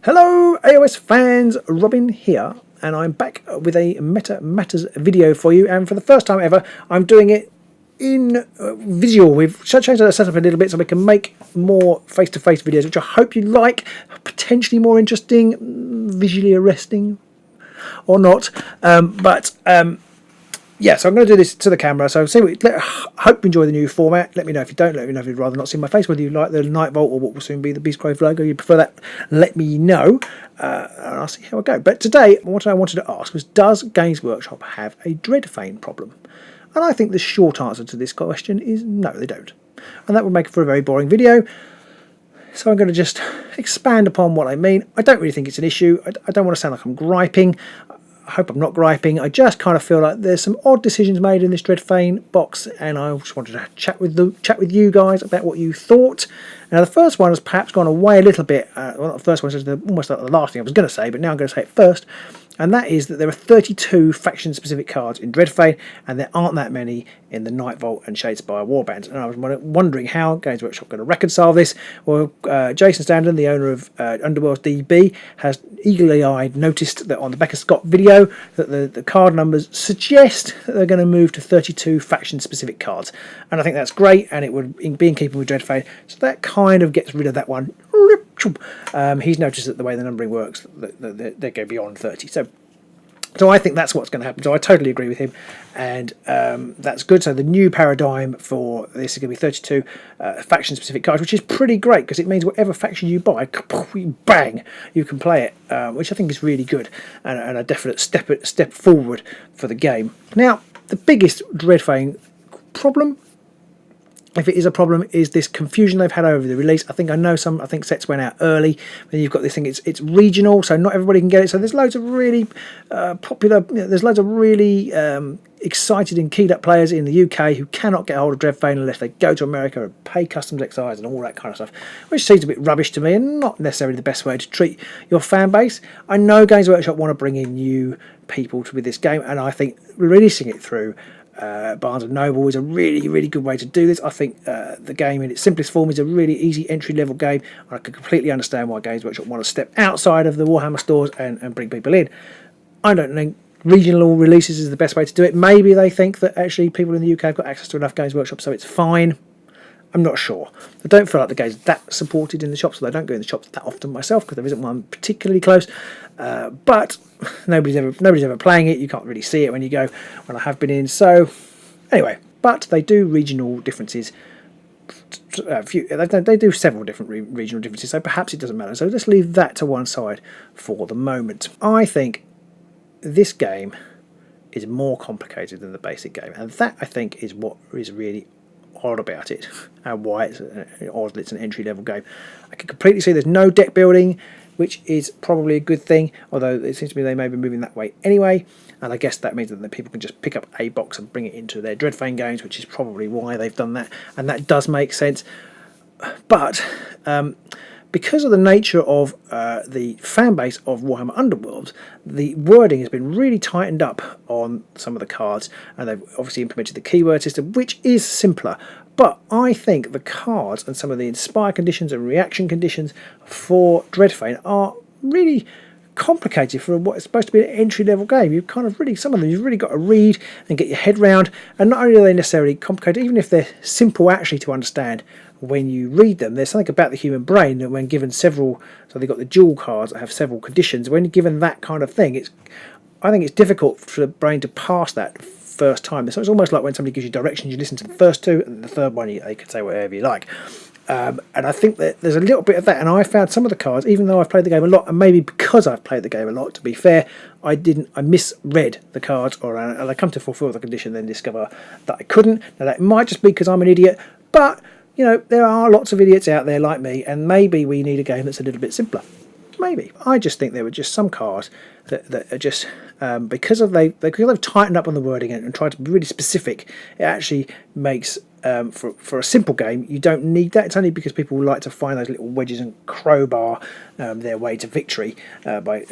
Hello AOS fans, Robin here, and I'm back with a Meta Matters video for you, and for the first time ever I'm doing it in visual. We've changed our setup a little bit so we can make more face-to-face videos, which I hope you like, potentially more interesting, visually arresting or not, yeah, so I'm going to do this to the camera. So hope you enjoy the new format. Let me know if you don't. Let me know if you'd rather not see my face, whether you like the Night Vault or what will soon be the Beast Grove logo. You prefer that, let me know, and I'll see how I go. But today, what I wanted to ask was, does Games Workshop have a Dreadfane problem? And I think the short answer to this question is no, they don't. And that would make it for a very boring video. So I'm going to just expand upon what I mean. I don't really think it's an issue. I don't want to sound like I'm griping. I hope I'm not griping. I just kind of feel like there's some odd decisions made in this Dreadfane box, and I just wanted to chat with you guys about what you thought. Now, the first one has perhaps gone away a little bit. Well, the first one is almost like the last thing I was going to say, but now I'm going to say it first. And that is that there are 32 faction-specific cards in Dreadfane, and there aren't that many in the Night Vault and Shadespire warbands. And I was wondering how Games Workshop are going to reconcile this. Well, Jason Standen, the owner of Underworld DB, has eagerly-eyed noticed that on the Becca Scott video that the card numbers suggest that they're going to move to 32 faction-specific cards. And I think that's great, and it would be in keeping with Dreadfane. So that kind of gets rid of that one. He's noticed that the way the numbering works, they go beyond 30. So I think that's what's going to happen. So I totally agree with him, and that's good. So the new paradigm for this is going to be 32 faction-specific cards, which is pretty great because it means whatever faction you buy, bang, you can play it, which I think is really good and a definite step forward for the game. Now, the biggest Dreadfane problem, if it is a problem, is this confusion they've had over the release. I think sets went out early. Then you've got this thing, it's regional, so not everybody can get it. So there's loads of really popular, there's loads of really excited and keyed up players in the UK who cannot get hold of Dreadfane unless they go to America and pay customs excise and all that kind of stuff, which seems a bit rubbish to me and not necessarily the best way to treat your fan base. I know Games Workshop want to bring in new people with this game, and I think releasing it through Barnes & Noble is a really good way to do this. I think the game in its simplest form is a really easy entry-level game, and I can completely understand why Games Workshop want to step outside of the Warhammer stores and bring people in. I don't think regional releases is the best way to do it. Maybe they think that actually people in the UK have got access to enough Games Workshop, so it's fine. I'm not sure. I don't feel like the game's that supported in the shops, although I don't go in the shops that often myself because there isn't one particularly close. But nobody's ever playing it. You can't really see it when you go. When I have been in. So anyway, but they do regional differences. They do several different regional differences. So perhaps it doesn't matter. So let's leave that to one side for the moment. I think this game is more complicated than the basic game, and that I think is what is really odd about it, and why it's an entry-level game. I can completely see there's no deck building, which is probably a good thing, although it seems to me they may be moving that way anyway, and I guess that means that people can just pick up a box and bring it into their Dreadfane games, which is probably why they've done that, and that does make sense. But because of the nature of the fan base of Warhammer Underworld, the wording has been really tightened up on some of the cards, and they've obviously implemented the keyword system, which is simpler. But I think the cards and some of the inspire conditions and reaction conditions for Dreadfane are really complicated for what is supposed to be an entry-level game. You've kind of really, some of them you've really got to read and get your head round, and not only are they necessarily complicated, even if they're simple actually to understand when you read them, there's something about the human brain that when given several, so they've got the dual cards that have several conditions, when given that kind of thing, I think it's difficult for the brain to pass that first time. So it's almost like when somebody gives you directions, you listen to the first two, and the third one they can say whatever you like. And I think that there's a little bit of that, and I found some of the cards, even though I've played the game a lot, and maybe because I've played the game a lot, to be fair, I misread the cards, or I come to fulfill the condition, then discover that I couldn't. Now that might just be because I'm an idiot, but you know, there are lots of idiots out there like me, and maybe we need a game that's a little bit simpler. Maybe. I just think there were just some cards that are just because they've tightened up on the wording and tried to be really specific. It actually makes for a simple game, you don't need that. It's only because people like to find those little wedges and crowbar their way to victory by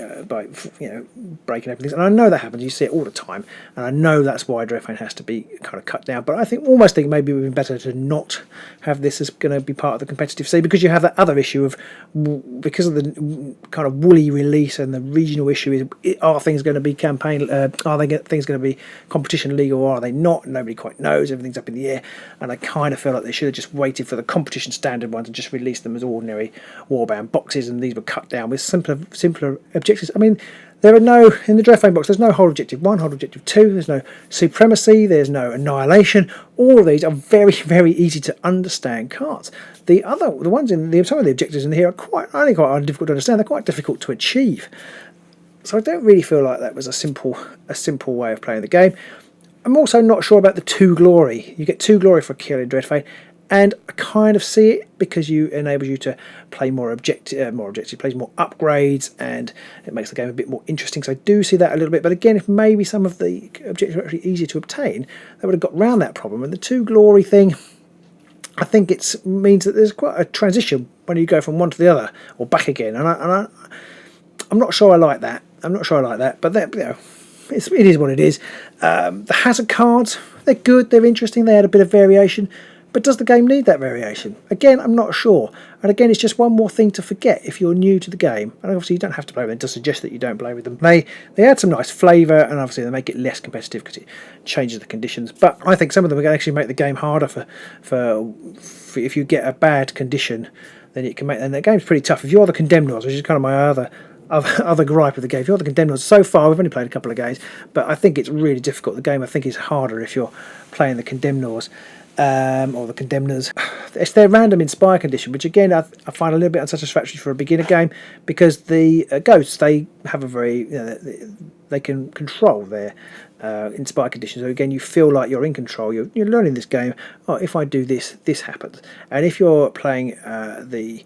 breaking open things. And I know that happens. You see it all the time, and I know that's why Dreadfane has to be kind of cut down. But I almost think maybe it would be better to not have this as going to be part of the competitive scene, because you have that other issue of, because of the kind of woolly release and the regional issue is, are things going to be things going to be competition legal, or are they not? Nobody quite knows. Everything's up in the air. And I kind of feel like they should have just waited for the competition standard ones and just released them as ordinary Warband boxes, and these were cut down with simpler objectives. I mean, there are no, in the Dreadfane box, there's no whole objective 1, whole objective 2, there's no supremacy, there's no annihilation. All of these are very, very easy to understand cards. Some of the objectives in here are quite difficult to understand. They're quite difficult to achieve. So I don't really feel like that was a simple way of playing the game. I'm also not sure about the 2 glory. You get 2 glory for a kill in Dreadfane, and I kind of see it because it enables you to play more objective, plays more upgrades, and it makes the game a bit more interesting. So I do see that a little bit. But again, if maybe some of the objectives were actually easier to obtain, they would have got around that problem. And the 2 glory thing, I think it means that there's quite a transition when you go from one to the other or back again. And I'm not sure I like that. But it is what it is. The hazard cards, they're good, they're interesting, they add a bit of variation, but does the game need that variation? Again, I'm not sure. And again, it's just one more thing to forget if you're new to the game. And obviously you don't have to play with them to suggest that you don't play with them. They add some nice flavour, and obviously they make it less competitive because it changes the conditions. But I think some of them actually make the game harder for if you get a bad condition, then it can make, and the game's pretty tough. If you're the Condemned Ones, which is kind of my other gripe of the game. If you're the Condemned Ones, so far we've only played a couple of games, but I think it's really difficult. The game, I think, is harder if you're playing the Condemnors or the Condemners. It's their random inspire condition, which again I find a little bit unsatisfactory for a beginner game, because the ghosts, they have a very they can control their inspire conditions. So again, you feel like you're in control. You're learning this game. Oh, if I do this, this happens. And if you're playing the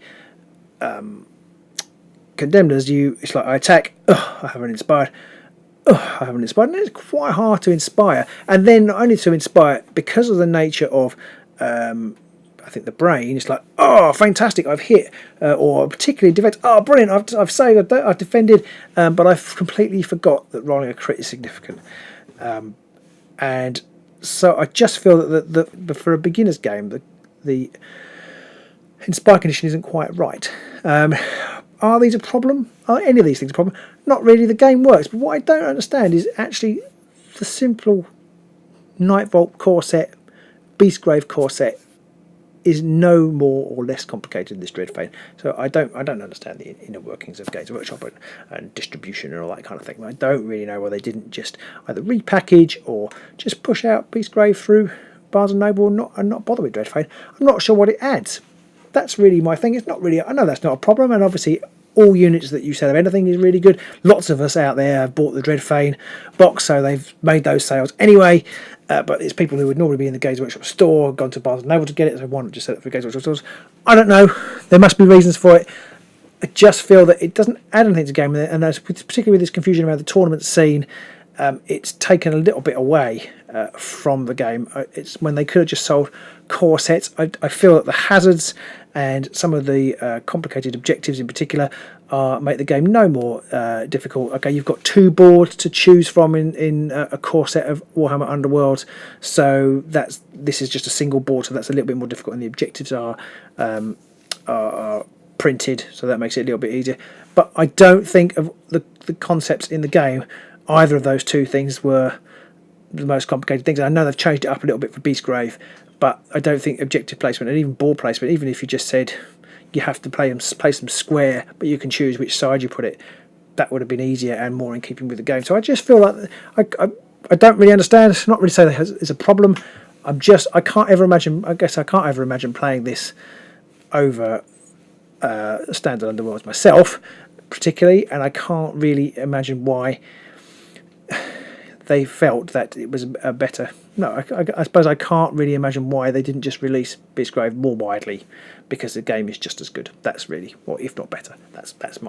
Condemners, it's like I attack, I haven't inspired, and it's quite hard to inspire. And then not only to inspire, because of the nature of I think the brain, it's like, oh, fantastic, I've hit, or particularly defense, oh, brilliant, I've saved, I've defended, but I've completely forgot that rolling a crit is significant. And so I just feel that for a beginner's game, the inspire condition isn't quite right. Are these a problem? Are any of these things a problem? Not really. The game works, but what I don't understand is actually the simple Nightvault core set, Beastgrave core set is no more or less complicated than this Dreadfane. So I don't understand the inner workings of Games Workshop and distribution and all that kind of thing. I don't really know why they didn't just either repackage or just push out Beastgrave through Barnes and Noble and not bother with Dreadfane. I'm not sure what it adds. That's really my thing. It's not really, I know that's not a problem, and obviously all units that you sell of anything is really good. Lots of us out there have bought the Dreadfane box, so they've made those sales anyway, but it's people who would normally be in the Games Workshop store, gone to Barnes & Noble to get it, so why not just sell it for Games Workshop stores? I don't know. There must be reasons for it. I just feel that it doesn't add anything to the game, and particularly with this confusion around the tournament scene, it's taken a little bit away from the game. It's when they could have just sold core sets. I feel that the hazards and some of the complicated objectives in particular make the game no more difficult. Okay, you've got 2 boards to choose from in a core set of Warhammer Underworlds, so this is just a single board, so that's a little bit more difficult, and the objectives are printed, so that makes it a little bit easier. But I don't think of the concepts in the game, either of those 2 things were the most complicated things. I know they've changed it up a little bit for Beastgrave, but I don't think objective placement and even board placement, even if you just said you have to place them square, but you can choose which side you put it, that would have been easier and more in keeping with the game. So I just feel like I don't really understand. It's not really say that it's a problem. I can't ever imagine playing this over standard Underworlds myself, particularly, and I can't really imagine why they felt that it was a better No, I suppose I can't really imagine why they didn't just release Beastgrave more widely, because the game is just as good. That's really, or if not better. That's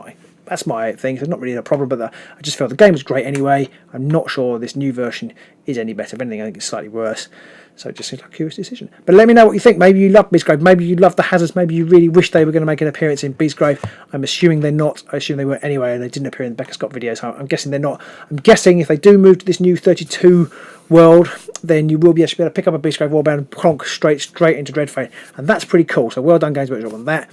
my thing. So not really a problem, but I just felt the game was great anyway. I'm not sure this new version is any better. If anything, I think it's slightly worse. So it just seems like a curious decision. But let me know what you think. Maybe you love Beastgrave. Maybe you love the hazards. Maybe you really wish they were going to make an appearance in Beastgrave. I'm assuming they're not. I assume they weren't anyway, and they didn't appear in the Becca Scott video. So I'm guessing they're not. I'm guessing if they do move to this new 32 world, then you will be able to pick up a Beastgrave Warband and plonk straight into Dreadfane. And that's pretty cool. So well done, Games Workshop, on that.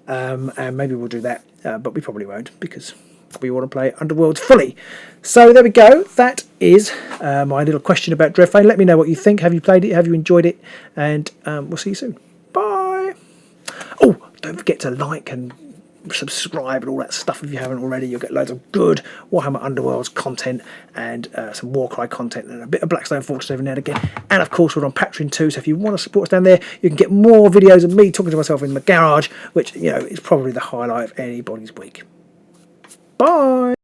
And maybe we'll do that. But we probably won't, because we want to play Underworld fully. So there we go. That is my little question about Dreadfane. Let me know what you think. Have you played it? Have you enjoyed it? And we'll see you soon. Bye. Oh, don't forget to like and subscribe and all that stuff if you haven't already. You'll get loads of good Warhammer Underworlds content and some Warcry content and a bit of Blackstone Fortress every now and again. And of course, we're on Patreon too. So if you want to support us down there, you can get more videos of me talking to myself in the garage, which, you know, is probably the highlight of anybody's week. Bye.